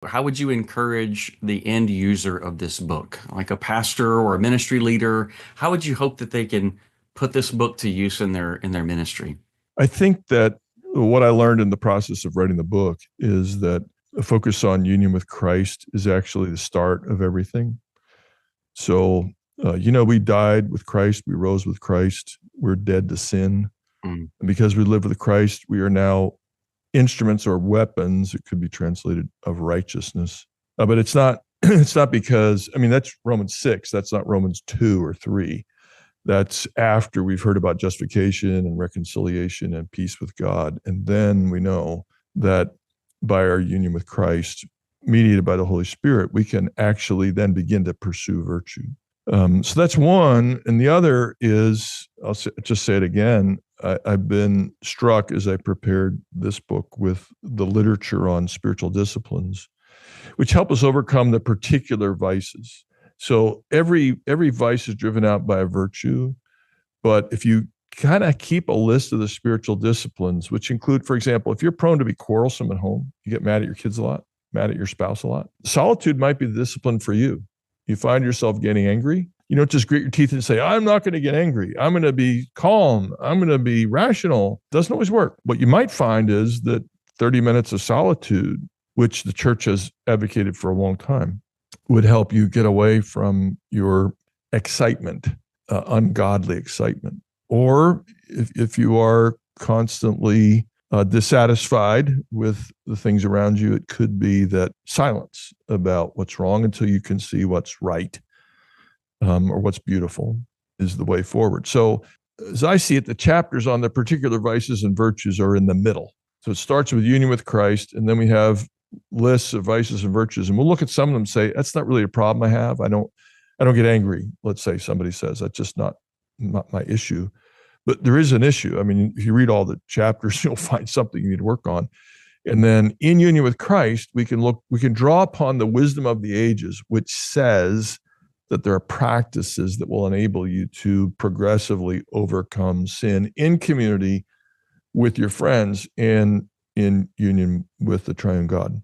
how would you encourage the end user of this book, like a pastor or a ministry leader? How would you hope that they can put this book to use in their ministry? I think that what I learned in the process of writing the book is that a focus on union with Christ is actually the start of everything. So, we died with Christ, we rose with Christ, we're dead to sin. Mm. And because we live with Christ, we are now instruments or weapons, it could be translated, of righteousness. But it's not it's not because, that's Romans 6, that's not Romans 2 or 3. That's after we've heard about justification and reconciliation and peace with God. And then we know that by our union with Christ, mediated by the Holy Spirit, we can actually then begin to pursue virtue. So that's one. And the other is, just say it again, I've been struck as I prepared this book with the literature on spiritual disciplines, which help us overcome the particular vices. So every vice is driven out by a virtue, but if you kind of keep a list of the spiritual disciplines, which include, for example, if you're prone to be quarrelsome at home, you get mad at your kids a lot, mad at your spouse a lot, solitude might be the discipline for you. You find yourself getting angry, you don't just grit your teeth and say, I'm not going to get angry. I'm going to be calm. I'm going to be rational. Doesn't always work. What you might find is that 30 minutes of solitude, which the church has advocated for a long time, would help you get away from your excitement, ungodly excitement. Or if you are constantly dissatisfied with the things around you, it could be that silence about what's wrong until you can see what's right, or what's beautiful is the way forward. So as I see it, the chapters on the particular vices and virtues are in the middle. So it starts with union with Christ, and then we have lists of vices and virtues, and we'll look at some of them and say, that's not really a problem I have. I don't get angry. Let's say somebody says, that's just not my issue. But there is an issue. If you read all the chapters, you'll find something you need to work on. And then in union with Christ, we can draw upon the wisdom of the ages, which says that there are practices that will enable you to progressively overcome sin in community with your friends and in union with the triune God.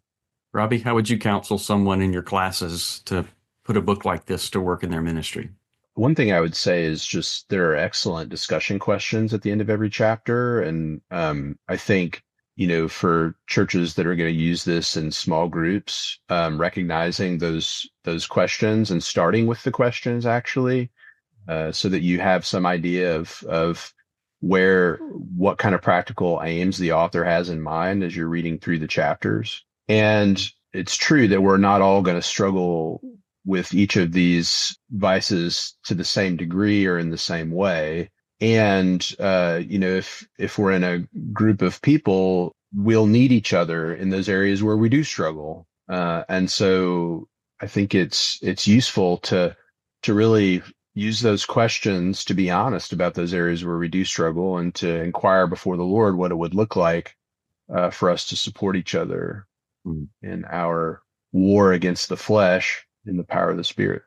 Robbie, how would you counsel someone in your classes to put a book like this to work in their ministry? One thing I would say is just there are excellent discussion questions at the end of every chapter. And I think, for churches that are going to use this in small groups, recognizing those questions and starting with the questions actually, so that you have some idea of what kind of practical aims the author has in mind as you're reading through the chapters. And it's true that we're not all going to struggle with each of these vices to the same degree or in the same way. And, if we're in a group of people, we'll need each other in those areas where we do struggle. And so I think it's useful to really use those questions to be honest about those areas where we do struggle and to inquire before the Lord what it would look like for us to support each other in our war against the flesh in the power of the Spirit.